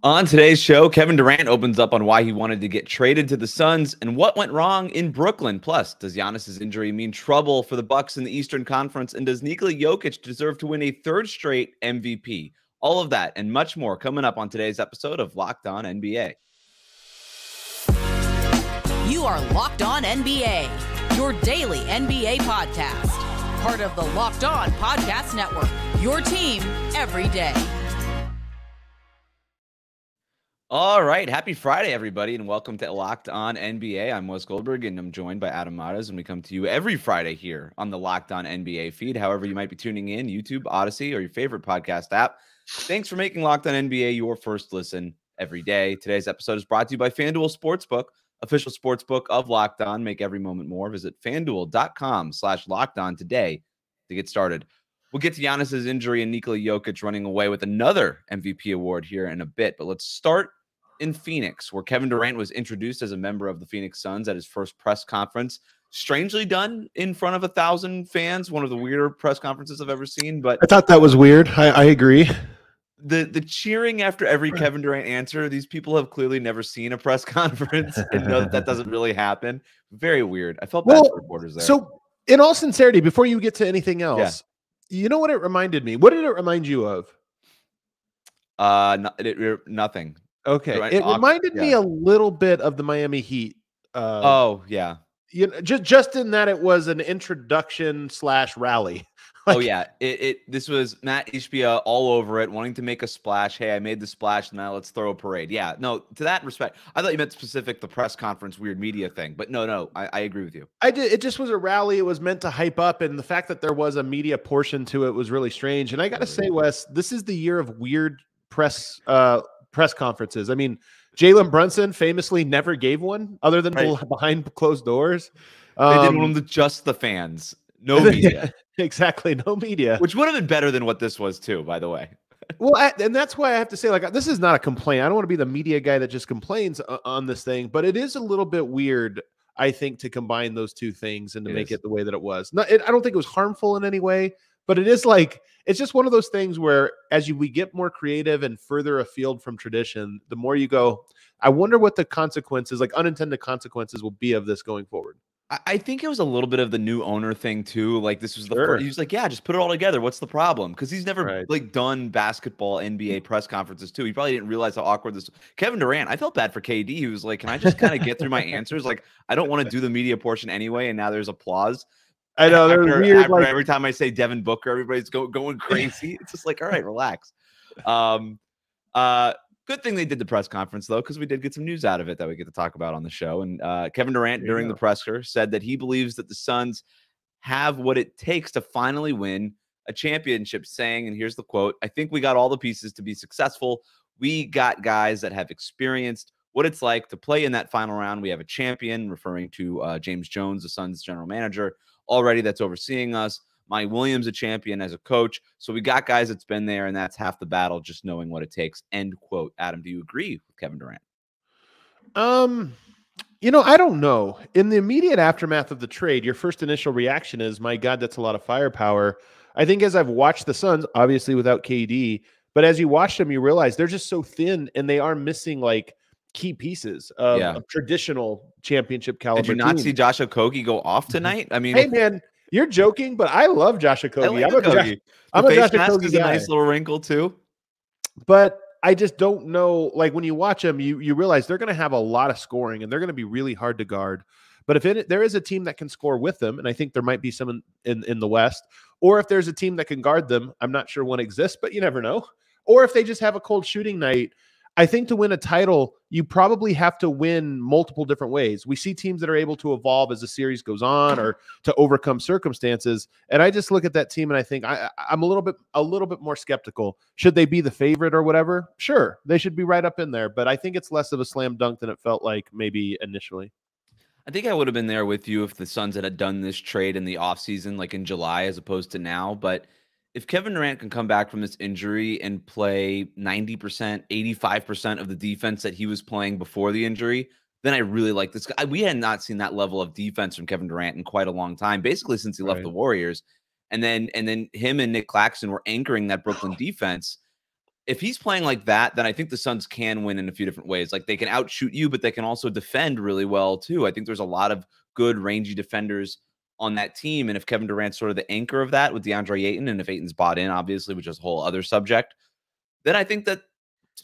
On today's show, Kevin Durant opens up on why he wanted to get traded to the Suns and what went wrong in Brooklyn. Plus, does Giannis' injury mean trouble for the Bucks in the Eastern Conference? And does Nikola Jokic deserve to win a third straight MVP? All of that and much more coming up on today's episode of Locked On NBA. You are Locked On NBA, your daily NBA podcast. Part of the Locked On Podcast Network, your team every day. All right. Happy Friday, everybody, and welcome to Locked On NBA. I'm Wes Goldberg, and I'm joined by Adam Mares, and we come to you every Friday here on the Locked On NBA feed. However, you might be tuning in, YouTube, Odyssey, or your favorite podcast app. Thanks for making Locked On NBA your first listen every day. Today's episode is brought to you by FanDuel Sportsbook, official sportsbook of Locked On. Make every moment more. Visit FanDuel.com/LockedOn today to get started. We'll get to Giannis' injury and Nikola Jokic running away with another MVP award here in a bit, but let's start in Phoenix, where Kevin Durant was introduced as a member of the Phoenix Suns at his first press conference. Strangely done in front of 1,000 fans, one of the weirder press conferences I've ever seen. But I thought that was weird. I agree. The cheering after every Kevin Durant answer, these people have clearly never seen a press conference and know that doesn't really happen. Very weird. I felt bad for reporters there. So, in all sincerity, before you get to anything else, you know what it reminded me? What did it remind you of? Nothing. Okay, it reminded me a little bit of the Miami Heat. You know, just in that it was an introduction / rally. This was Matt Ishbia all over it, wanting to make a splash. Hey, I made the splash, now let's throw a parade. Yeah, no, to that respect, I thought you meant specific the press conference weird media thing, but no, I agree with you. I did. It just was a rally. It was meant to hype up, and the fact that there was a media portion to it was really strange. And I got to say, Wes, this is the year of weird press conferences. I mean, Jalen Brunson famously never gave one other than behind closed doors. They did one to just the fans. No media. Exactly. No media. Which would have been better than what this was too, by the way. Well, and that's why I have to say, like, this is not a complaint. I don't want to be the media guy that just complains on this thing, but it is a little bit weird, I think, to combine those two things and to make it the way that it was. I don't think it was harmful in any way, but it is like, it's just one of those things where as we get more creative and further afield from tradition, the more you go, I wonder what the consequences, like unintended consequences, will be of this going forward. I think it was a little bit of the new owner thing too. Like this was the first, he was like, yeah, just put it all together. What's the problem? Because he's never done basketball NBA press conferences too. He probably didn't realize how awkward this. Kevin Durant, I felt bad for KD. He was like, can I just kind of get through my answers? Like, I don't want to do the media portion anyway. And now there's applause. I know they're weird. Like, every time I say Devin Booker, everybody's going crazy. It's just like, all right, relax. Good thing they did the press conference, though, because we did get some news out of it that we get to talk about on the show. And Kevin Durant, during the presser, said that he believes that the Suns have what it takes to finally win a championship, saying, and here's the quote, "I think we got all the pieces to be successful. We got guys that have experienced what it's like to play in that final round. We have a champion," referring to James Jones, the Suns general manager, already that's overseeing us. Mike Williams, a champion as a coach. So we got guys that's been there, and that's half the battle, just knowing what it takes. End quote. Adam, do you agree with Kevin Durant? You know, I don't know. In the immediate aftermath of the trade, your first initial reaction is, my God, that's a lot of firepower. I think as I've watched the Suns, obviously without KD, but as you watch them, you realize they're just so thin, and they are missing like key pieces of traditional championship caliber. Did you not see Josh Okogie go off tonight? I mean, hey man, you're joking, but I love Josh Okogie. I'm a Josh Okogie guy. A nice little wrinkle too. But I just don't know. Like when you watch them, you realize they're going to have a lot of scoring, and they're going to be really hard to guard. But if there is a team that can score with them, and I think there might be some in the West, or if there's a team that can guard them, I'm not sure one exists, but you never know. Or if they just have a cold shooting night, I think to win a title, you probably have to win multiple different ways. We see teams that are able to evolve as the series goes on, or to overcome circumstances. And I just look at that team and I think I'm a little bit more skeptical. Should they be the favorite or whatever? Sure, they should be right up in there. But I think it's less of a slam dunk than it felt like maybe initially. I think I would have been there with you if the Suns had done this trade in the offseason, like in July, as opposed to now. But if Kevin Durant can come back from this injury and play 90%, 85% of the defense that he was playing before the injury, then I really like this guy. We had not seen that level of defense from Kevin Durant in quite a long time, basically since he left the Warriors. And then him and Nick Claxton were anchoring that Brooklyn defense. if he's playing like that, then I think the Suns can win in a few different ways. Like they can outshoot you, but they can also defend really well too. I think there's a lot of good rangy defenders on that team. And if Kevin Durant's sort of the anchor of that with DeAndre Ayton, and if Ayton's bought in, obviously, which is a whole other subject, then I think that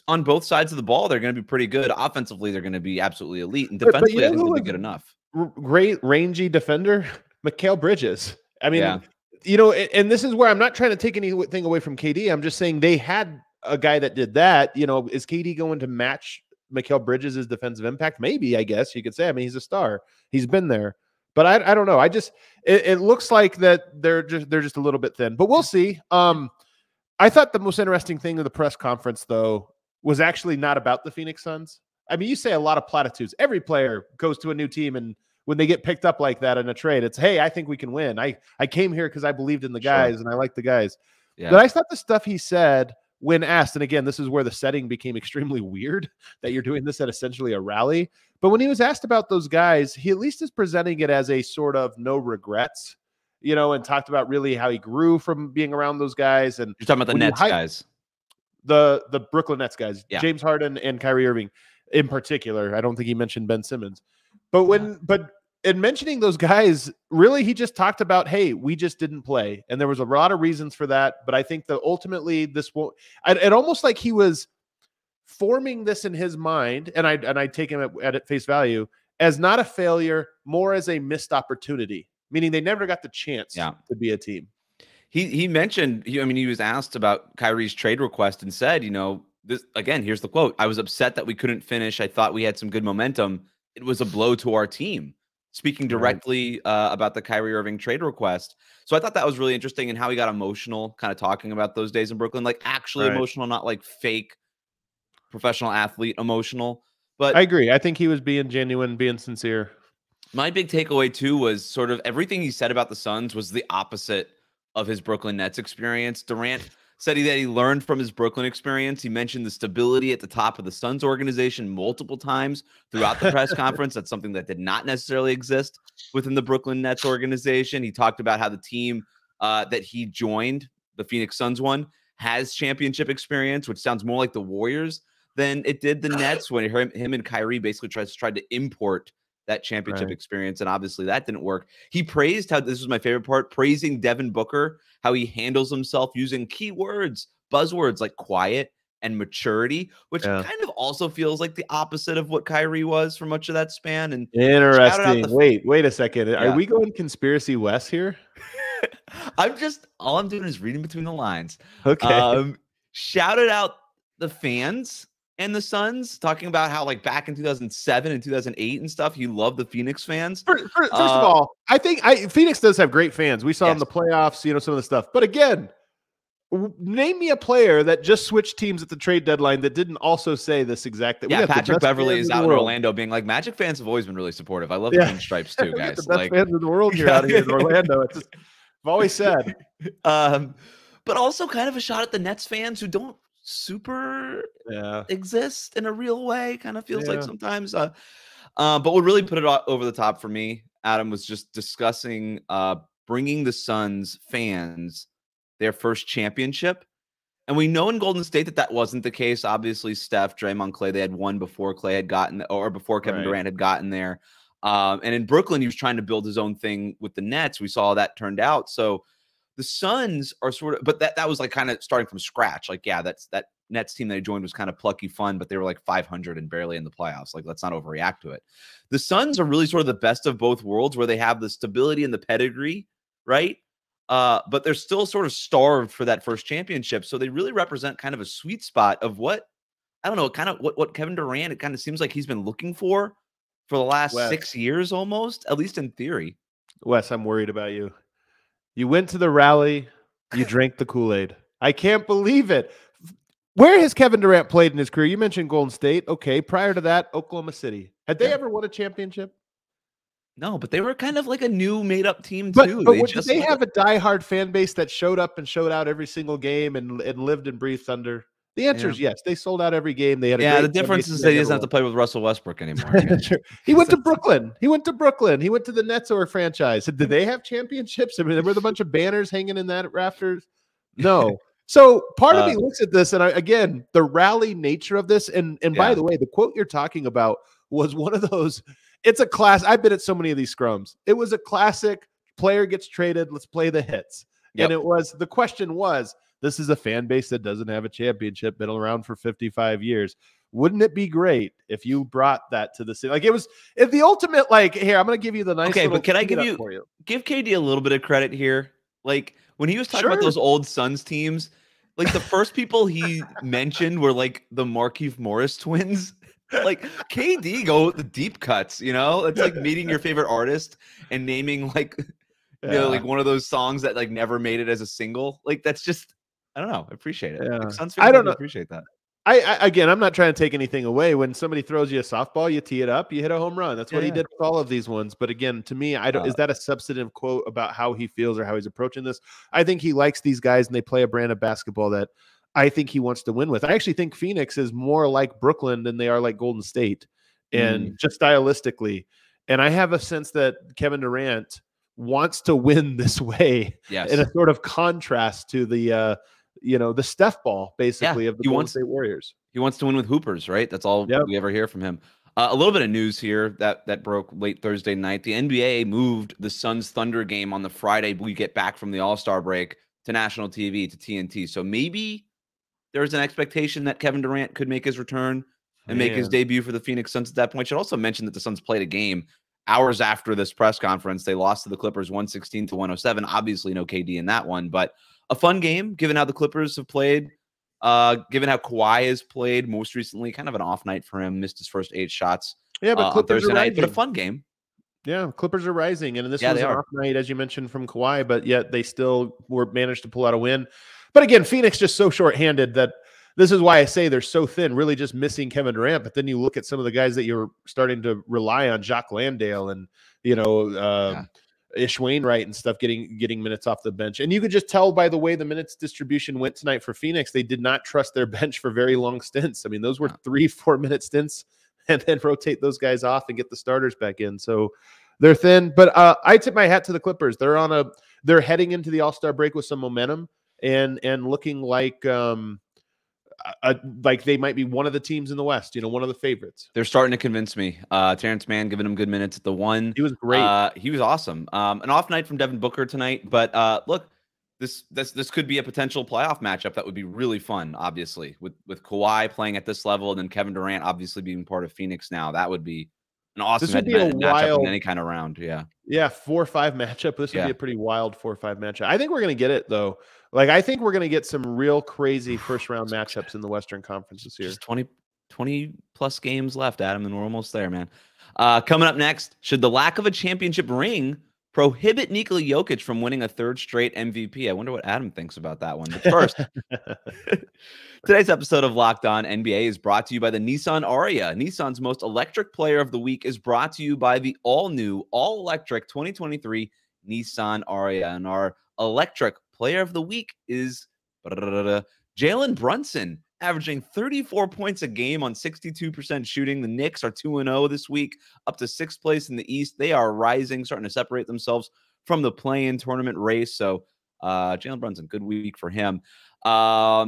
on both sides of the ball, they're going to be pretty good. Offensively, they're going to be absolutely elite. And defensively, I think they'll be good enough. Great rangy defender, Mikal Bridges. I mean, you know, and this is where I'm not trying to take anything away from KD. I'm just saying they had a guy that did that. You know, is KD going to match Mikal Bridges' defensive impact? Maybe, I guess you could say. I mean, he's a star. He's been there. But I don't know. It looks like that they're just a little bit thin. But we'll see. I thought the most interesting thing of the press conference, though, was actually not about the Phoenix Suns. I mean, you say a lot of platitudes. Every player goes to a new team, and when they get picked up like that in a trade, it's, hey, I think we can win. I came here because I believed in the guys, and I like the guys. Yeah. But I thought the stuff he said when asked, and again, this is where the setting became extremely weird, that you're doing this at essentially a rally. But when he was asked about those guys, he at least is presenting it as a sort of no regrets, you know, and talked about really how he grew from being around those guys. And you're talking about the Nets guys. The Brooklyn Nets guys, yeah. James Harden and Kyrie Irving in particular. I don't think he mentioned Ben Simmons. But in mentioning those guys, really he just talked about, hey, we just didn't play. And there was a lot of reasons for that. But I think that ultimately this won't – it almost like he was forming this in his mind, and I take him at face value, as not a failure, more as a missed opportunity, meaning they never got the chance to be a team. He mentioned, he was asked about Kyrie's trade request and said, you know, this again, here's the quote. I was upset that we couldn't finish. I thought we had some good momentum. It was a blow to our team. Speaking directly about the Kyrie Irving trade request. So I thought that was really interesting, and how he got emotional kind of talking about those days in Brooklyn, like actually emotional, not like fake professional athlete emotional. But I agree. I think he was being genuine, being sincere. My big takeaway too was sort of everything he said about the Suns was the opposite of his Brooklyn Nets experience. Durant said that he learned from his Brooklyn experience. He mentioned the stability at the top of the Suns organization multiple times throughout the press conference. That's something that did not necessarily exist within the Brooklyn Nets organization. He talked about how the team that he joined, the Phoenix Suns one, has championship experience, which sounds more like the Warriors than it did the Nets, when him and Kyrie basically tried to import that championship experience, and obviously that didn't work. He praised how, this was my favorite part, praising Devin Booker, how he handles himself using keywords, buzzwords like quiet and maturity, which kind of also feels like the opposite of what Kyrie was for much of that span. And interesting. Wait a second. Are we going conspiracy West here? All I'm doing is reading between the lines. Okay. Shouted out the fans and the Suns, talking about how, like, back in 2007 and 2008 and stuff, he loved the Phoenix fans. First of all, I think Phoenix does have great fans. We saw in the playoffs, you know, some of the stuff. But again, name me a player that just switched teams at the trade deadline that didn't also say this exact thing. Yeah, Patrick Beverley is out in Orlando being like, Magic fans have always been really supportive. I love the pinstripes too, guys. The best fans in the world here out here in Orlando. It's just, I've always said. But also kind of a shot at the Nets fans who don't super exist in a real way, kind of feels like sometimes. But what really put it over the top for me, Adam, was just discussing bringing the Suns fans their first championship. And we know in Golden State that wasn't the case. Obviously, Steph, Draymond, Clay, they had won before Clay had gotten, or before Kevin Durant had gotten there. And in Brooklyn, he was trying to build his own thing with the Nets. We saw how that turned out. So the Suns are sort of, but that was like kind of starting from scratch. Like, yeah, that Nets team that I joined was kind of plucky fun, but they were like 500 and barely in the playoffs. Like, let's not overreact to it. The Suns are really sort of the best of both worlds, where they have the stability and the pedigree, right? But they're still sort of starved for that first championship. So they really represent kind of a sweet spot of what, I don't know, kind of what Kevin Durant, it kind of seems like he's been looking for the last 6 years almost, at least in theory. Wes, I'm worried about you. You went to the rally, you drank the Kool-Aid. I can't believe it. Where has Kevin Durant played in his career? You mentioned Golden State. Okay, prior to that, Oklahoma City. Had they ever won a championship? No, but they were kind of like a new made-up team too. Did they have a diehard fan base that showed up and showed out every single game and lived and breathed under? The answer is yes. They sold out every game. They had the difference is they doesn't have to play with Russell Westbrook anymore. He went to Brooklyn. He went to the Nets franchise. Did they have championships? I mean, there were a bunch of banners hanging in that rafters. No. So part of me looks at this, and again, the rally nature of this, and by the way, the quote you're talking about was one of those. It's a class. I've been at so many of these scrums. It was a classic. Player gets traded. Let's play the hits. Yep. And the question was, this is a fan base that doesn't have a championship, been around for 55 years. Wouldn't it be great if you brought that to the city? Like it was the ultimate, like, here, I'm going to give you the nice. Okay, but can I give KD a little bit of credit here? Like when he was talking about those old Suns teams, like the first people he mentioned were like the Markieff Morris twins. Like KD go the deep cuts, you know? It's like meeting your favorite artist and naming like you know, like one of those songs that like never made it as a single. Like that's just, I don't know. I appreciate it. Yeah. Like, Suns fans, I don't know. Appreciate that. Again, I'm not trying to take anything away. When somebody throws you a softball, you tee it up, you hit a home run. That's what he did with all of these ones. But again, to me, is that a substantive quote about how he feels or how he's approaching this? I think he likes these guys and they play a brand of basketball that I think he wants to win with. I actually think Phoenix is more like Brooklyn than they are like Golden State, and just stylistically. And I have a sense that Kevin Durant wants to win this way, in a sort of contrast to the the Steph ball basically of the Golden State Warriors. He wants to win with hoopers, right? That's all we ever hear from him. A little bit of news here that broke late Thursday night. The NBA moved the Suns Thunder game on the Friday we get back from the All-Star break to national TV, to TNT. So maybe there's an expectation that Kevin Durant could make his return and make his debut for the Phoenix Suns at that point. Should also mention that the Suns played a game hours after this press conference. They lost to the Clippers 116-107. Obviously no KD in that one, but a fun game given how the Clippers have played, given how Kawhi has played most recently. Kind of an off night for him, missed his first 8 shots but on Thursday night, but a fun game. Yeah, Clippers are rising, and this was an off night, as you mentioned, from Kawhi, but yet they still managed to pull out a win. But again, Phoenix just so shorthanded that this is why I say they're so thin, really just missing Kevin Durant. But then you look at some of the guys that you're starting to rely on, Jacques Landale and, Ish Wainwright and stuff getting minutes off the bench. And you could just tell by the way the minutes distribution went tonight for Phoenix, they did not trust their bench for very long stints. I mean, those were 3-4 minute stints, and then rotate those guys off and get the starters back in. So they're thin. But I tip my hat to the Clippers. They're heading into the All-Star break with some momentum. And looking like they might be one of the teams in the West, one of the favorites. They're starting to convince me. Terrence Mann giving him good minutes at the 1. He was great. He was awesome. An off night from Devin Booker tonight, but look, this could be a potential playoff matchup that would be really fun. Obviously, with Kawhi playing at this level, and then Kevin Durant obviously being part of Phoenix now, that would be an awesome matchup in any kind of round. Yeah, 4-5 matchup. This would be a pretty wild 4-5 matchup. I think we're going to get it, though. Like, I think we're going to get some real crazy first-round matchups in the Western Conference this year. Just 20-plus games left, Adam, and we're almost there, man. Coming up next, should the lack of a championship ring prohibit Nikola Jokic from winning a 3rd straight MVP? I wonder what Adam thinks about that one. But first, today's episode of Locked On NBA is brought to you by the Nissan Ariya. Nissan's most electric player of the week is brought to you by the all-new, all-electric 2023 Nissan Ariya. And our electric player of the week is Jalen Brunson, averaging 34 points a game on 62% shooting. The Knicks are 2-0 this week, up to 6th place in the East. They are rising, starting to separate themselves from the play-in tournament race. So Jalen Brunson, good week for him. The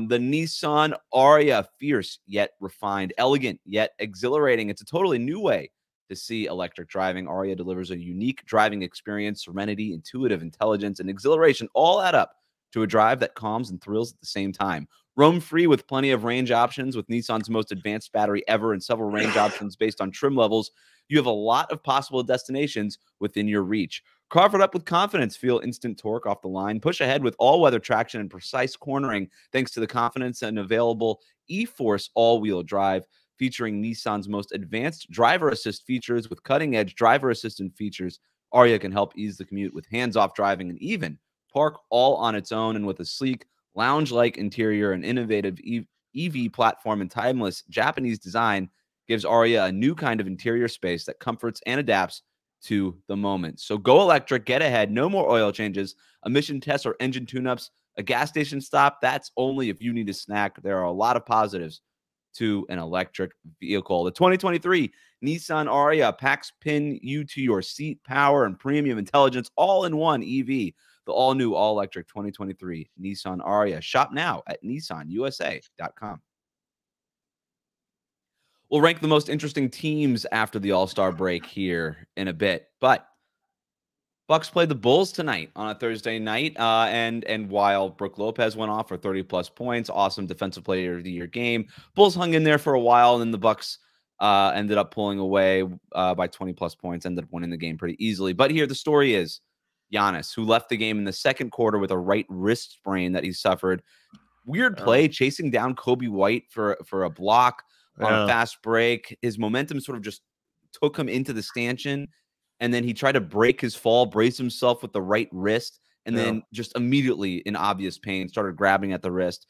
Nissan Ariya, fierce yet refined, elegant yet exhilarating. It's a totally new way to see electric driving. Ariya delivers a unique driving experience, serenity, intuitive intelligence, and exhilaration all add up to a drive that calms and thrills at the same time. Roam free with plenty of range options with Nissan's most advanced battery ever and several range options based on trim levels. You have a lot of possible destinations within your reach. Carve it up with confidence. Feel instant torque off the line. Push ahead with all-weather traction and precise cornering thanks to the confidence and available E-Force all-wheel drive featuring Nissan's most advanced driver assist features with cutting-edge driver assistant features. Ariya can help ease the commute with hands-off driving and even park all on its own. And with a sleek, lounge-like interior and innovative EV platform and timeless Japanese design gives Ariya a new kind of interior space that comforts and adapts to the moment. So go electric, get ahead. No more oil changes, emission tests, or engine tune-ups. A gas station stop, that's only if you need a snack. There are a lot of positives to an electric vehicle. The 2023 Nissan Ariya packs pin you to your seat, power, and premium intelligence all in one EV. the all-new, all-electric 2023 Nissan Ariya. Shop now at nissanusa.com. We'll rank the most interesting teams after the All-Star break here in a bit, but Bucks played the Bulls tonight on a Thursday night, and while Brook Lopez went off for 30-plus points, awesome defensive player of the year game, Bulls hung in there for a while, and then the Bucks ended up pulling away by 20-plus points, ended up winning the game pretty easily. But here the story is Giannis, who left the game in the second quarter with a right wrist sprain that he suffered. Weird play, chasing down Kobe White for a block on a fast break. His momentum sort of just took him into the stanchion, and then he tried to break his fall, brace himself with the right wrist, and then just immediately in obvious pain started grabbing at the wrist,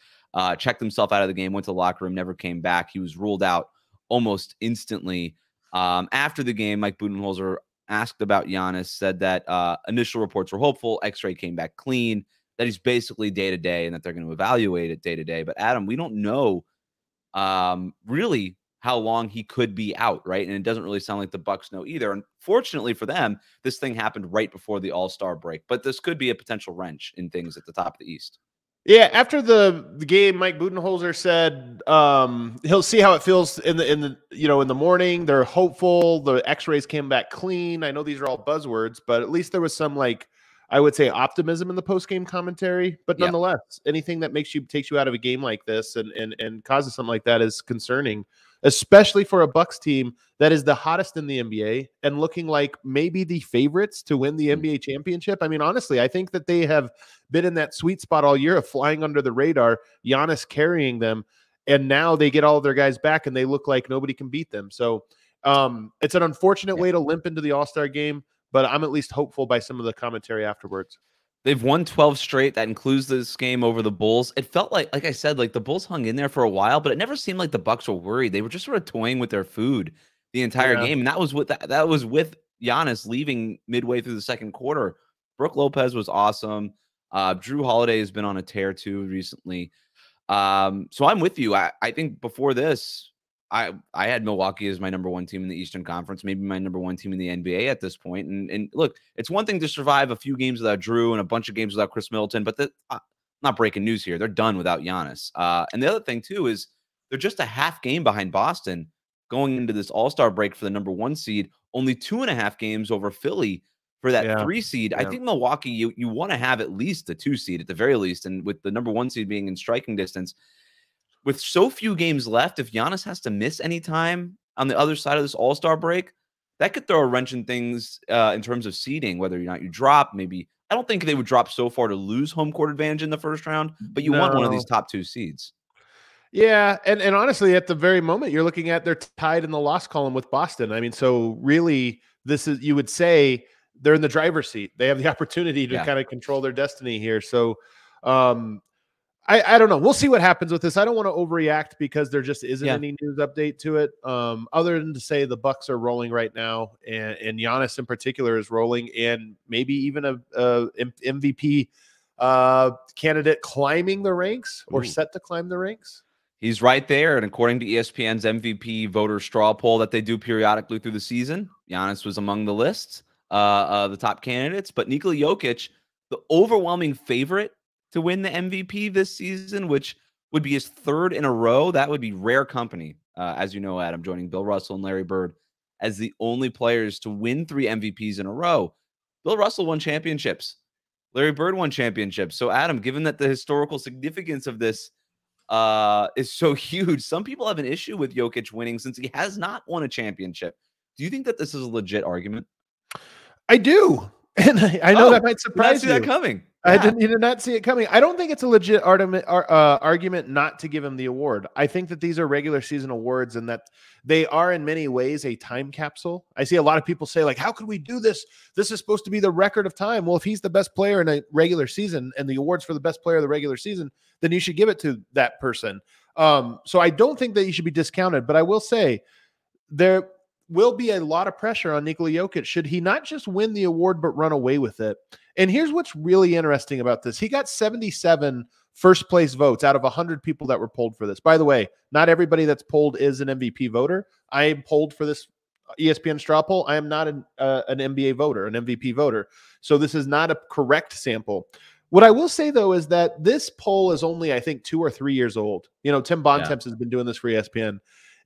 checked himself out of the game, went to the locker room, never came back. He was ruled out almost instantly. After the game, Mike Budenholzer asked about Giannis, said that initial reports were hopeful, X-ray came back clean, that he's basically day-to-day and that they're going to evaluate it day-to-day. But Adam, we don't know really how long he could be out, right? And it doesn't really sound like the Bucks know either. And fortunately for them, this thing happened right before the All-Star break, but this could be a potential wrench in things at the top of the East. Yeah, after the game, Mike Budenholzer said he'll see how it feels in the morning. They're hopeful. The X-rays came back clean. I know these are all buzzwords, but at least there was some, like, I would say, optimism in the post-game commentary. But nonetheless, anything that takes you out of a game like this and causes something like that is concerning, especially for a Bucks team that is the hottest in the NBA and looking like maybe the favorites to win the NBA championship. I mean, honestly, I think that they have been in that sweet spot all year of flying under the radar, Giannis carrying them, and now they get all of their guys back and they look like nobody can beat them. So it's an unfortunate way to limp into the All-Star game, but I'm at least hopeful by some of the commentary afterwards. They've won 12 straight. That includes this game over the Bulls. It felt like I said, like the Bulls hung in there for a while, but it never seemed like the Bucks were worried. They were just sort of toying with their food the entire game. And that was with Giannis leaving midway through the second quarter. Brook Lopez was awesome. Drew Holiday has been on a tear too recently. So I'm with you. I think before this, I had Milwaukee as my number one team in the Eastern Conference, maybe my number one team in the NBA at this point. And look, it's one thing to survive a few games without Drew and a bunch of games without Chris Middleton, but not breaking news here. They're done without Giannis. And the other thing too is they're just a half game behind Boston going into this All-Star break for the number one seed, only 2.5 games over Philly for that 3 seed. I think Milwaukee, you want to have at least a 2 seed at the very least. And with the number one seed being in striking distance, with so few games left, if Giannis has to miss any time on the other side of this All-Star break, that could throw a wrench in things in terms of seeding, whether or not you drop. Maybe I don't think they would drop so far to lose home court advantage in the first round, but you want one of these top 2 seeds. Yeah, and honestly, at the very moment, you're looking at they're tied in the loss column with Boston. I mean, so really, this is, you would say, they're in the driver's seat. They have the opportunity to kind of control their destiny here. So I don't know. We'll see what happens with this. I don't want to overreact because there just isn't any news update to it, other than to say the Bucks are rolling right now, and Giannis in particular is rolling, and maybe even a MVP candidate climbing the ranks or set to climb the ranks. He's right there, and according to ESPN's MVP voter straw poll that they do periodically through the season, Giannis was among the lists, the top candidates. But Nikola Jokic, the overwhelming favorite to win the MVP this season, which would be his 3rd in a row. That would be rare company, as you know, Adam, joining Bill Russell and Larry Bird as the only players to win 3 MVPs in a row. Bill Russell won championships. Larry Bird won championships. So, Adam, given that the historical significance of this is so huge, some people have an issue with Jokic winning since he has not won a championship. Do you think that this is a legit argument? I do. And I know that might surprise you. Did not see that coming. I did not see it coming. I don't think it's a legit argument not to give him the award. I think that these are regular season awards and that they are in many ways a time capsule. I see a lot of people say, like, how could we do this? This is supposed to be the record of time. Well, if he's the best player in a regular season and the awards for the best player of the regular season, then you should give it to that person. So I don't think that you should be discounted, but I will say there will be a lot of pressure on Nikola Jokic should he not just win the award but run away with it. And here's what's really interesting about this. He got 77 first place votes out of 100 people that were polled for this. By the way, not everybody that's polled is an MVP voter. I am polled for this ESPN straw poll. I am not an NBA voter, an MVP voter. So this is not a correct sample. What I will say, though, is that this poll is only, I think, 2 or 3 years old. Tim Bontemps has been doing this for ESPN.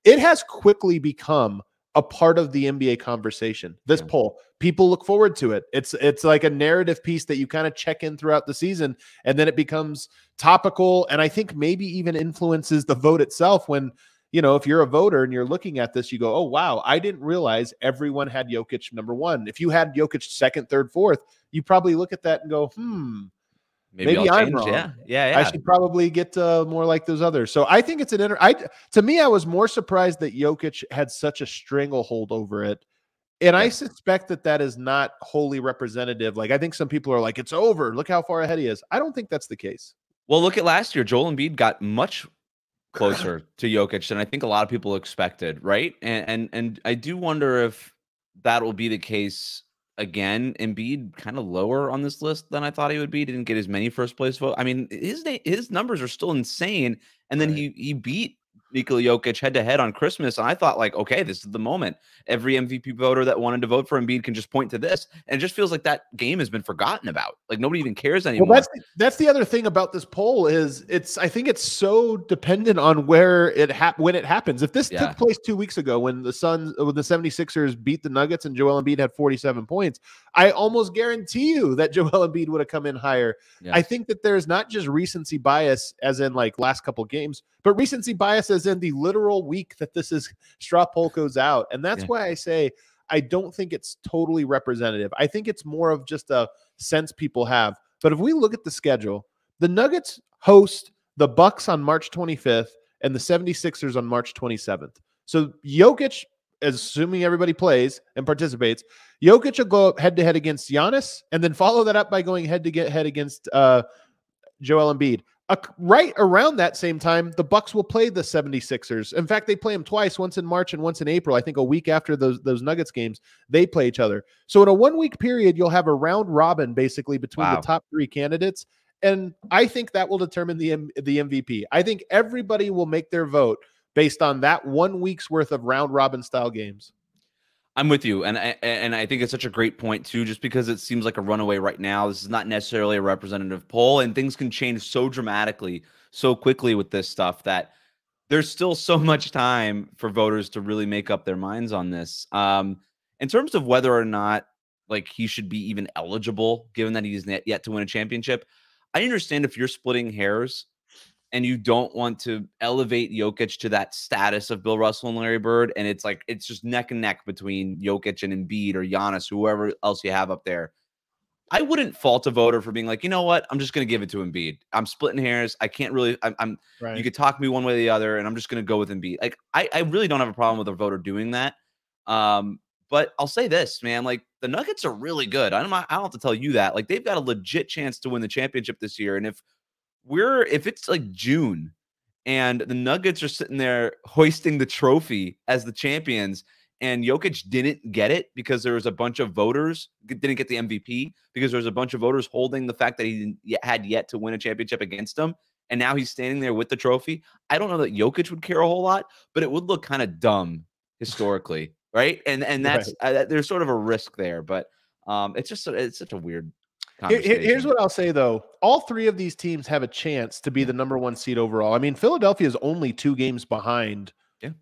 It has quickly become a part of the NBA conversation. This poll, people look forward to it. It's like a narrative piece that you kind of check in throughout the season, and then it becomes topical, and I think maybe even influences the vote itself when, if you're a voter and you're looking at this, you go, oh, wow, I didn't realize everyone had Jokic number 1. If you had Jokic second, third, fourth, you probably look at that and go, maybe I'm wrong. Yeah. I should probably get more like those others. So I think it's to me, I was more surprised that Jokic had such a stranglehold over it. And I suspect that is not wholly representative. Like, I think some people are like, it's over. Look how far ahead he is. I don't think that's the case. Well, look at last year. Joel Embiid got much closer to Jokic than I think a lot of people expected, right? And I do wonder if that will be the case again. Embiid kind of lower on this list than I thought he would be. Didn't get as many first place votes. I mean, his numbers are still insane. And then he beat Nikola Jokic head to head on Christmas. And I thought, like, okay, this is the moment. Every MVP voter that wanted to vote for Embiid can just point to this. And it just feels like that game has been forgotten about. Like, nobody even cares anymore. Well, that's the other thing about this poll is I think it's so dependent on where when it happens. If this took place 2 weeks ago when the 76ers beat the Nuggets and Joel Embiid had 47 points, I almost guarantee you that Joel Embiid would have come in higher. Yeah. I think that there's not just recency bias as in like last couple games, but recency bias as in the literal week that this straw poll goes out. And that's why I say I don't think it's totally representative. I think it's more of just a sense people have. But if we look at the schedule, the Nuggets host the Bucks on March 25th and the 76ers on March 27th. So Jokic, assuming everybody plays and participates, Jokic will go head-to-head against Giannis and then follow that up by going head-to-head against Joel Embiid. Right around that same time, the Bucks will play the 76ers. In fact, they play them twice, once in March and once in April. I think a week after those Nuggets games, they play each other. So in a 1 week period, you'll have a round robin basically between the top 3 candidates. And I think that will determine the MVP. I think everybody will make their vote based on that 1 week's worth of round robin style games. I'm with you. And I think it's such a great point too, just because it seems like a runaway right now. This is not necessarily a representative poll, and things can change so dramatically, so quickly with this stuff that there's still so much time for voters to really make up their minds on this. In terms of whether or not like he should be even eligible, given that he's yet to win a championship, I understand if you're splitting hairs and you don't want to elevate Jokic to that status of Bill Russell and Larry Bird, and it's like it's just neck and neck between Jokic and Embiid or Giannis, whoever else you have up there. I wouldn't fault a voter for being like, you know what, I'm just going to give it to Embiid. I'm splitting hairs. I can't really. I'm right. You could talk me one way or the other, and I'm just going to go with Embiid. Like I really don't have a problem with a voter doing that. But I'll say this, man, like the Nuggets are really good. I don't have to tell you that. Like they've got a legit chance to win the championship this year, and if it's like June and the Nuggets are sitting there hoisting the trophy as the champions and Jokic didn't get it because there was a bunch of voters didn't get the MVP because there was a bunch of voters holding the fact that he had yet to win a championship against them. And now he's standing there with the trophy. I don't know that Jokic would care a whole lot, but it would look kind of dumb historically. Right. And that's there's sort of a risk there, but it's such a weird. Here's what I'll say, though. All 3 of these teams have a chance to be the number 1 seed overall. I mean, Philadelphia is only 2 games behind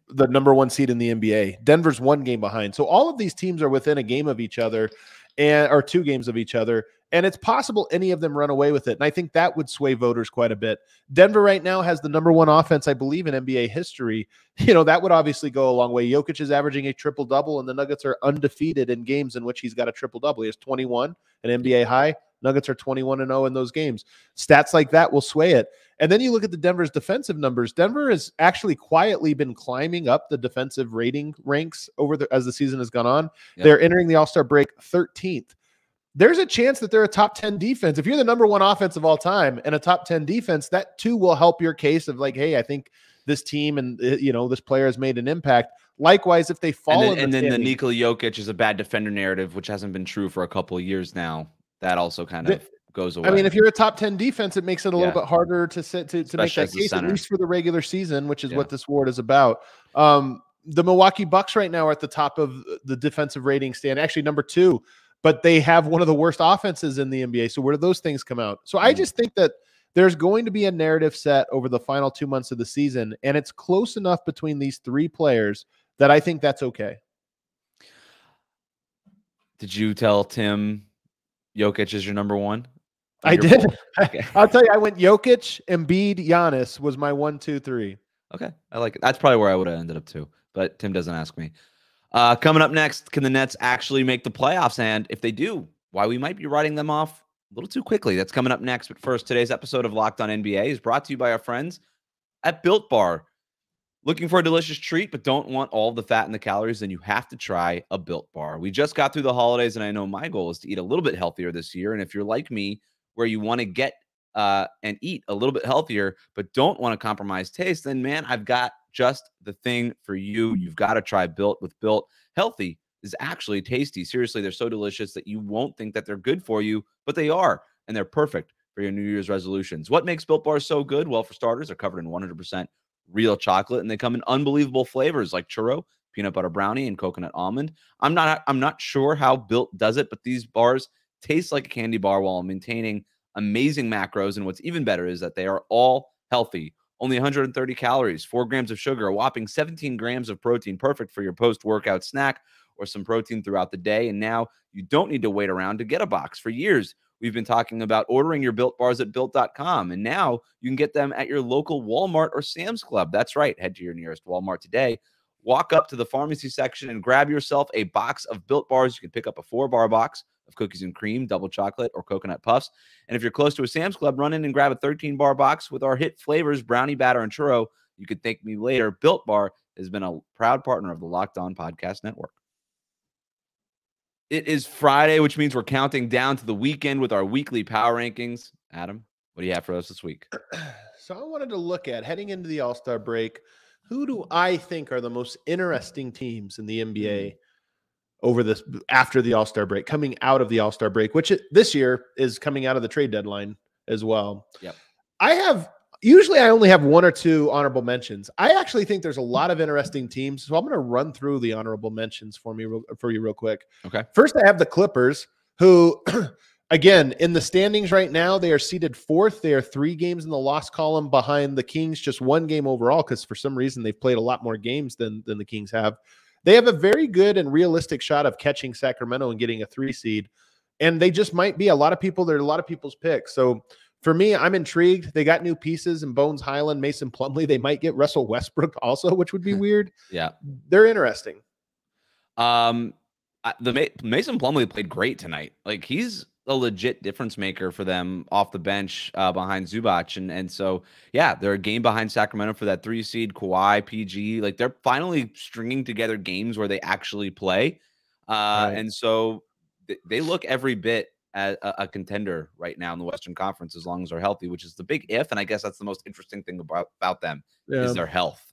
the number 1 seed in the NBA. Denver's 1 game behind. So all of these teams are within a game of each other or 2 games of each other. And it's possible any of them run away with it. And I think that would sway voters quite a bit. Denver right now has the number 1 offense, I believe, in NBA history. That would obviously go a long way. Jokic is averaging a triple-double, and the Nuggets are undefeated in games in which he's got a triple-double. He has 21, an NBA high. Nuggets are 21-0 in those games. Stats like that will sway it. And then you look at the Denver's defensive numbers. Denver has actually quietly been climbing up the defensive rating ranks as the season has gone on. Yep. They're entering the All-Star break 13th. There's a chance that they're a top 10 defense. If you're the number 1 offense of all time and a top 10 defense, that too will help your case of like, hey, I think this team and this player has made an impact. Likewise, if they fall and then the Nikola Jokic is a bad defender narrative, which hasn't been true for a couple of years now. That also kind of goes away. I mean, if you're a top 10 defense, it makes it a little bit harder to make that case, at least for the regular season, which is what this award is about. the Milwaukee Bucks right now are at the top of the defensive rating stand, actually number 2, but they have one of the worst offenses in the NBA. So where do those things come out? So I just think that there's going to be a narrative set over the final 2 months of the season, and it's close enough between these 3 players that I think that's okay. Did you tell Tim Jokic is your number 1? I did. Okay. I'll tell you, I went Jokic, Embiid, Giannis was my 1, 2, 3. Okay. I like it. That's probably where I would have ended up too, but Tim doesn't ask me. Coming up next, can the Nets actually make the playoffs? And if they do, why we might be writing them off a little too quickly. That's coming up next. But first, today's episode of Locked On NBA is brought to you by our friends at Built Bar. Looking for a delicious treat, but don't want all the fat and the calories, then you have to try a Built Bar. We just got through the holidays, and I know my goal is to eat a little bit healthier this year. And if you're like me, where you want to get and eat a little bit healthier, but don't want to compromise taste, then man, I've got just the thing for you. You've got to try Built with Built. Healthy is actually tasty. Seriously, they're so delicious that you won't think that they're good for you, but they are, and they're perfect for your New Year's resolutions. What makes Built Bars so good? Well, for starters, they're covered in 100% real chocolate, and they come in unbelievable flavors like churro, peanut butter brownie, and coconut almond. I'm not sure how Built does it, but these bars taste like a candy bar while maintaining amazing macros. And what's even better is that they are all healthy. Only 130 calories, 4 grams of sugar, a whopping 17 grams of protein, perfect for your post-workout snack or some protein throughout the day. And now you don't need to wait around to get a box. For years, we've been talking about ordering your Built Bars at Built.com, and now you can get them at your local Walmart or Sam's Club. That's right. Head to your nearest Walmart today. Walk up to the pharmacy section and grab yourself a box of Built Bars. You can pick up a 4-bar box of cookies and cream, double chocolate, or coconut puffs. And if you're close to a Sam's Club, run in and grab a 13-bar box with our hit flavors, brownie batter and churro. You could thank me later. Built Bar has been a proud partner of the Locked On Podcast Network. It is Friday, which means we're counting down to the weekend with our weekly power rankings. Adam, what do you have for us this week? So I wanted to look at, heading into the All-Star break, who do I think are the most interesting teams in the NBA after the All-Star break, coming out of the All-Star break, which this year is coming out of the trade deadline as well. Yep. Usually I only have 1 or 2 honorable mentions. I actually think there's a lot of interesting teams. So I'm going to run through the honorable mentions for you real quick. Okay. First, I have the Clippers, who, again, in the standings right now, they are seated 4th. They are 3 games in the loss column behind the Kings, just 1 game overall, because for some reason they've played a lot more games than the Kings have. They have a very good and realistic shot of catching Sacramento and getting a 3 seed. And they just might be a lot of people's picks. So for me, I'm intrigued. They got new pieces in Bones Highland, Mason Plumlee. They might get Russell Westbrook also, which would be weird. Yeah. They're interesting. The Mason Plumlee played great tonight. Like, he's a legit difference maker for them off the bench behind Zubac. And so, yeah, they're a game behind Sacramento for that 3 seed, Kawhi, PG. Like, they're finally stringing together games where they actually play. Right. And so they look every bit as a contender right now in the Western Conference, as long as they're healthy, which is the big if. And I guess that's the most interesting thing about them is their health.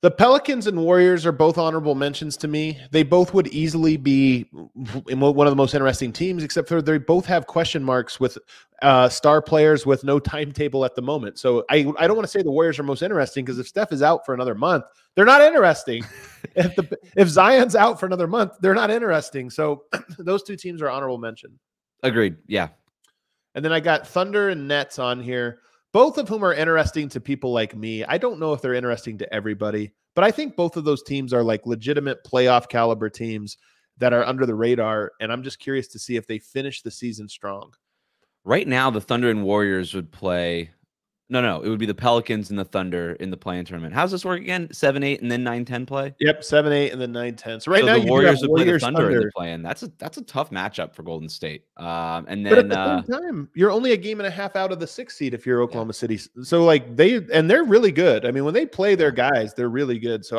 The Pelicans and Warriors are both honorable mentions to me. They both would easily be one of the most interesting teams, except for they both have question marks with star players with no timetable at the moment. So I don't want to say the Warriors are most interesting, because if Steph is out for another month, they're not interesting. If Zion's out for another month, they're not interesting. So those 2 teams are honorable mention. Agreed. Yeah. And then I got Thunder and Nets on here, both of whom are interesting to people like me. I don't know if they're interesting to everybody, but I think both of those teams are like legitimate playoff caliber teams that are under the radar. And I'm just curious to see if they finish the season strong. Right now, the Thunder and Warriors would play. No, it would be the Pelicans and the Thunder in the play-in tournament. How's this work again? 7-8 and then 9-10 play? Yep, 7-8 and then 9-10. So now the Warriors would play the Thunder in the play-in. That's a tough matchup for Golden State. And then, but at the same time, you're only a game and a half out of the 6th seed if you're Oklahoma City. So like they're really good. I mean, when they play their guys, they're really good. So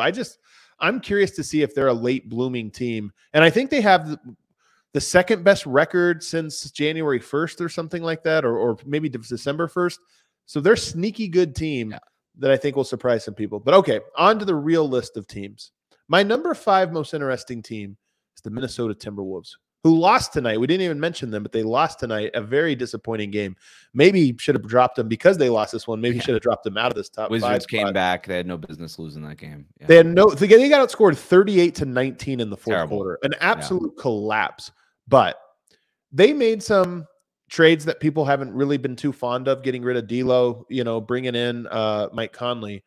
I'm curious to see if they're a late blooming team. And I think they have the second best record since January 1st or something like that, or maybe December 1st. So they're a sneaky good team that I think will surprise some people. But okay, on to the real list of teams. My number 5 most interesting team is the Minnesota Timberwolves, who lost tonight. We didn't even mention them, but they lost tonight. A very disappointing game. Maybe should have dropped them because they lost this one. Maybe should have dropped them out of this top Wizards five. came back. They had no business losing that game. Yeah. They had they got outscored 38-19 in the fourth quarter. An absolute collapse. But they made some trades that people haven't really been too fond of, getting rid of D'Lo, bringing in Mike Conley.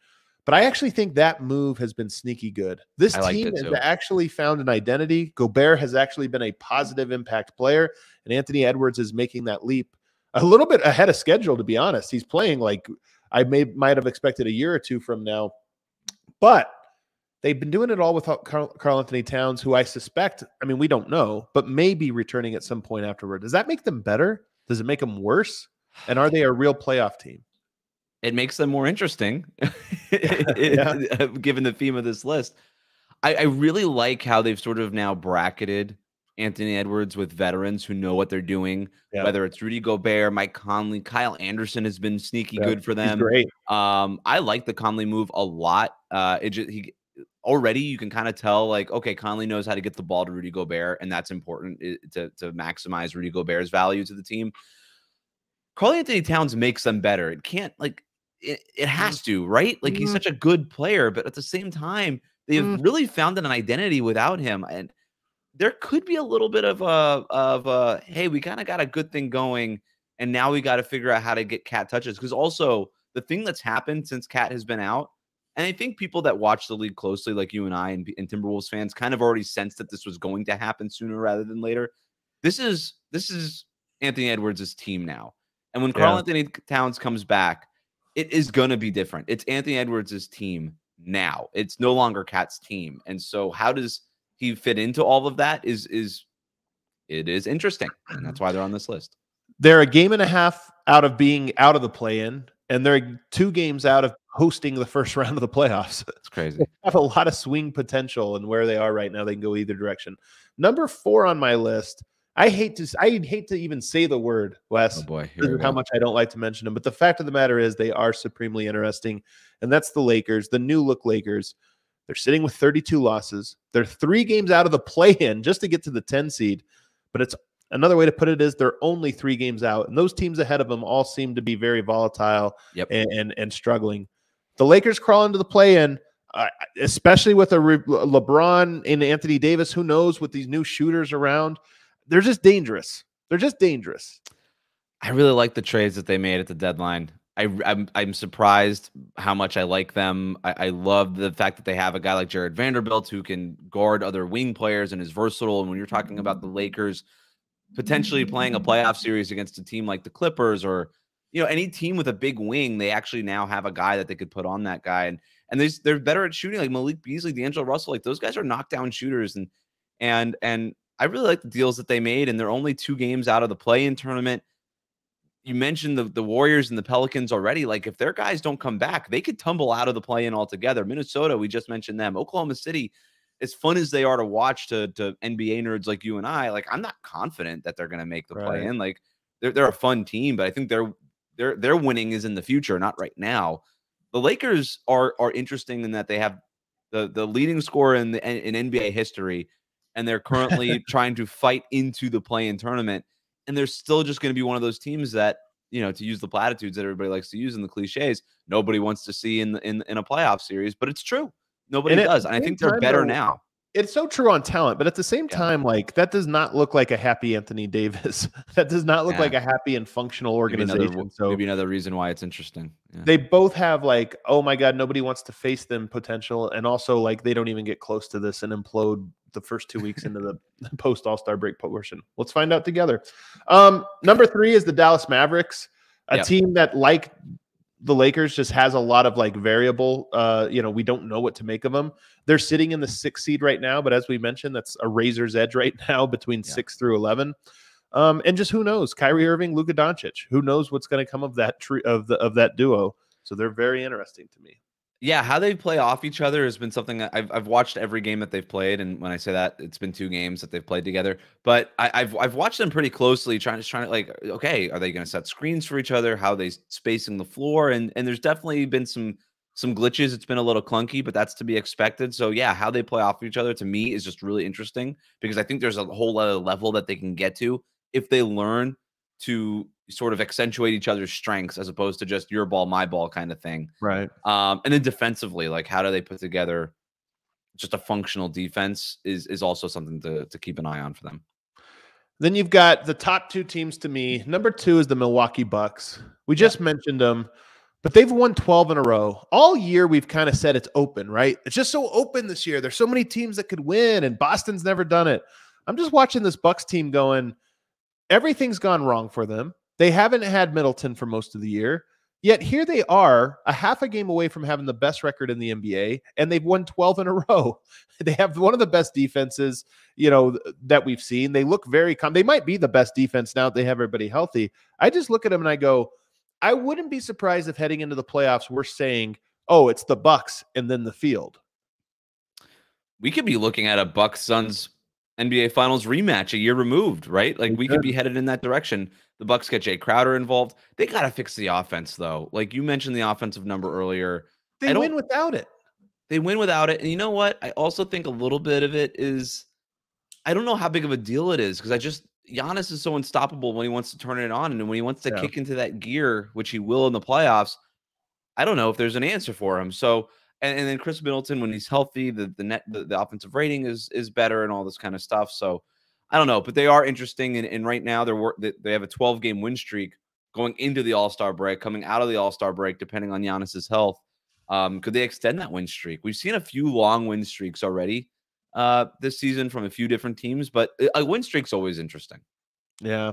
But I actually think that move has been sneaky good. This team has actually found an identity. Gobert has actually been a positive impact player, and Anthony Edwards is making that leap a little bit ahead of schedule, to be honest. He's playing like I might have expected a year or two from now. But they've been doing it all without Karl Anthony Towns, who I suspect, we don't know, but may be returning at some point afterward. Does that make them better? Does it make them worse? And are they a real playoff team? It makes them more interesting, given the theme of this list. I really like how they've sort of now bracketed Anthony Edwards with veterans who know what they're doing, whether it's Rudy Gobert, Mike Conley, Kyle Anderson has been sneaky good for them. He's great. I like the Conley move a lot. Already you can kind of tell, like, okay, Conley knows how to get the ball to Rudy Gobert, and that's important to maximize Rudy Gobert's value to the team. Karl Anthony Towns makes them better. It can't, like, it has to, right? Like, he's such a good player, but at the same time, they have really found an identity without him. And there could be a little bit of a hey, we kind of got a good thing going, and now we got to figure out how to get Cat touches. Because also the thing that's happened since Cat has been out, and I think people that watch the league closely, like you and I and Timberwolves fans, kind of already sensed that this was going to happen sooner rather than later. This is Anthony Edwards' team now. And when Karl Anthony Towns comes back, it is going to be different. It's Anthony Edwards' team now. It's no longer Cat's team. And so how does he fit into all of that it is interesting. And that's why they're on this list. They're a game and a half out of being out of the play-in, and they're 2 games out of hosting the first round of the playoffs. It's crazy. They have a lot of swing potential, and where they are right now, they can go either direction. Number 4 on my list, I hate to even say the word, Wes. Oh boy, how much I don't like to mention them. But the fact of the matter is they are supremely interesting. And that's the Lakers, the new look Lakers. They're sitting with 32 losses. They're 3 games out of the play-in just to get to the 10 seed. But it's another way to put it is they're only 3 games out. And those teams ahead of them all seem to be very volatile and struggling. The Lakers crawl into the play-in, especially with a LeBron and Anthony Davis. Who knows with these new shooters around? They're just dangerous. They're just dangerous. I really like the trades that they made at the deadline. I'm surprised how much I like them. I love the fact that they have a guy like Jared Vanderbilt who can guard other wing players and is versatile. And when you're talking about the Lakers potentially playing a playoff series against a team like the Clippers or any team with a big wing, they actually now have a guy that they could put on that guy. And they're better at shooting, like Malik Beasley, D'Angelo Russell. Like those guys are knockdown shooters. And I really like the deals that they made, and they're only 2 games out of the play-in tournament. You mentioned the Warriors and the Pelicans already. Like, if their guys don't come back, they could tumble out of the play-in altogether. Minnesota, we just mentioned them. Oklahoma City, as fun as they are to watch to NBA nerds like you and I, like, I'm not confident that they're going to make the play-in. Like, they're a fun team, but I think their winning is in the future, not right now. The Lakers are interesting in that they have the leading scorer in NBA history, and they're currently trying to fight into the play-in tournament. And they're still just going to be one of those teams that, to use the platitudes that everybody likes to use in the cliches, nobody wants to see in a playoff series, but it's true. Nobody does. And I think they're better now. It's so true on talent, but at the same time, like, that does not look like a happy Anthony Davis. That does not look like a happy and functional organization. Maybe another reason why it's interesting. Yeah. They both have, like, oh my God, nobody wants to face them potential. And also, like, they don't even get close to this and implode the first 2 weeks into the post All-Star break portion. Let's find out together. Number 3 is the Dallas Mavericks, a team that, like the Lakers, just has a lot of, like, variable, we don't know what to make of them. They're sitting in the 6th seed right now, but as we mentioned, that's a razor's edge right now between 6 through 11. And just who knows? Kyrie Irving, Luka Doncic. Who knows what's going to come of that of that duo? So they're very interesting to me. Yeah, how they play off each other has been something that I've watched every game that they've played, and when I say that, it's been 2 games that they've played together. But I've watched them pretty closely, trying to like, okay, are they going to set screens for each other? How are they spacing the floor? And there's definitely been some some glitches. It's been a little clunky, but that's to be expected. So yeah, how they play off each other to me is just really interesting because I think there's a whole other level that they can get to if they learn to sort of accentuate each other's strengths as opposed to just your ball, my ball kind of thing. Right. And then defensively, like how do they put together just a functional defense is also something to keep an eye on for them. Then you've got the top two teams to me. Number 2 is the Milwaukee Bucks. We just mentioned them, but they've won 12 in a row. All year we've kind of said it's open, right? It's just so open this year. There's so many teams that could win, and Boston's never done it. I'm just watching this Bucks team going, everything's gone wrong for them. They haven't had Middleton for most of the year. Yet here they are, a half a game away from having the best record in the NBA, and they've won 12 in a row. They have one of the best defenses, that we've seen. They look very calm. They might be the best defense now that they have everybody healthy. I just look at them and I go, I wouldn't be surprised if heading into the playoffs we're saying, oh, it's the Bucks and then the field. We could be looking at a Bucks Suns NBA Finals rematch a year removed, right? Like we could be headed in that direction. The Bucks get Jay Crowder involved. They got to fix the offense, though. Like you mentioned the offensive number earlier. They win without it. They win without it. And you know what? I also think a little bit of it is, I don't know how big of a deal it is because Giannis is so unstoppable when he wants to turn it on. And when he wants to kick into that gear, which he will in the playoffs, I don't know if there's an answer for him. So, and then Chris Middleton, when he's healthy, the offensive rating is better and all this kind of stuff. So I don't know, but they are interesting. And right now they have a 12-game win streak going into the All-Star break, coming out of the All-Star break, depending on Giannis's health. Could they extend that win streak? We've seen a few long win streaks already this season from a few different teams, but a win streak's always interesting. Yeah,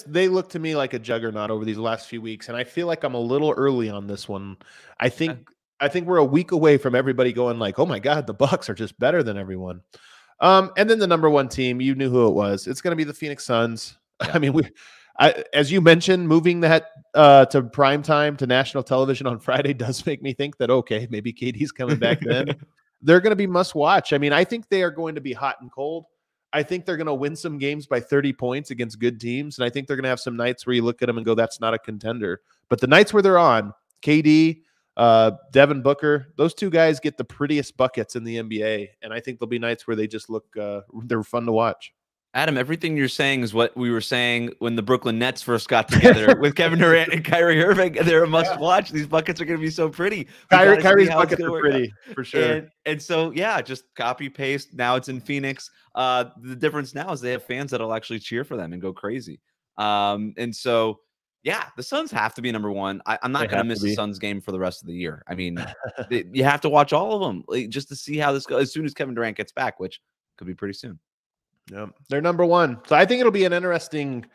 they look to me like a juggernaut over these last few weeks, and I feel like I'm a little early on this one. I think we're a week away from everybody going like, oh my God, the Bucks are just better than everyone. And then the number 1 team, you knew who it was. It's going to be the Phoenix Suns. Yeah. I mean, as you mentioned, moving that to prime time to national television on Friday does make me think that, okay, maybe KD's coming back then. They're going to be must watch. I mean, I think they are going to be hot and cold. I think they're going to win some games by 30 points against good teams. And I think they're going to have some nights where you look at them and go, that's not a contender. But the nights where they're on, KD, Devin Booker, those two guys get the prettiest buckets in the NBA. And I think there'll be nights where they just look, they're fun to watch. Adam, everything you're saying is what we were saying when the Brooklyn Nets first got together with Kevin Durant and Kyrie Irving. They're a must-watch. These buckets are going to be so pretty. Kyrie's buckets are pretty, for sure. And so, yeah, just copy, paste. Now it's in Phoenix. The difference now is they have fans that'll actually cheer for them and go crazy. And so, yeah, the Suns have to be number 1. I'm not going to miss the Suns game for the rest of the year. I mean, you have to watch all of them just to see how this goes as soon as Kevin Durant gets back, which could be pretty soon. Yeah, they're number 1. So I think it'll be an interesting,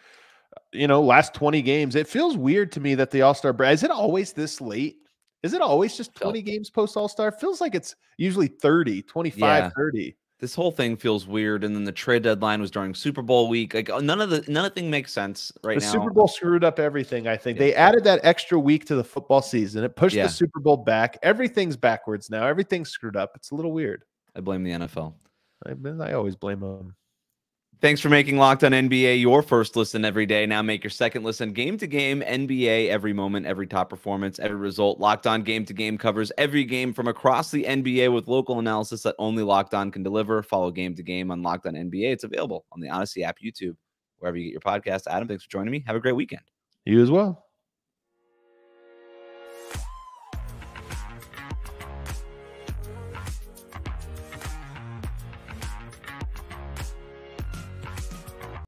last 20 games. It feels weird to me that the All-Star break, is it always this late? Is it always just 20 games post All-Star? Feels like it's usually 30, 25, 30. This whole thing feels weird. And then the trade deadline was during Super Bowl week. Like none of the thing makes sense right now. The Super Bowl screwed up everything. I think they added that extra week to the football season. It pushed the Super Bowl back. Everything's backwards now. Everything's screwed up. It's a little weird. I blame the NFL. I always blame them. Thanks for making Locked On NBA your first listen every day. Now make your second listen game to game NBA, every moment, every top performance, every result. Locked On Game to Game covers every game from across the NBA with local analysis that only Locked On can deliver. Follow Game to Game on Locked On NBA. It's available on the Odyssey app, YouTube, wherever you get your podcast. Adam, thanks for joining me. Have a great weekend. You as well.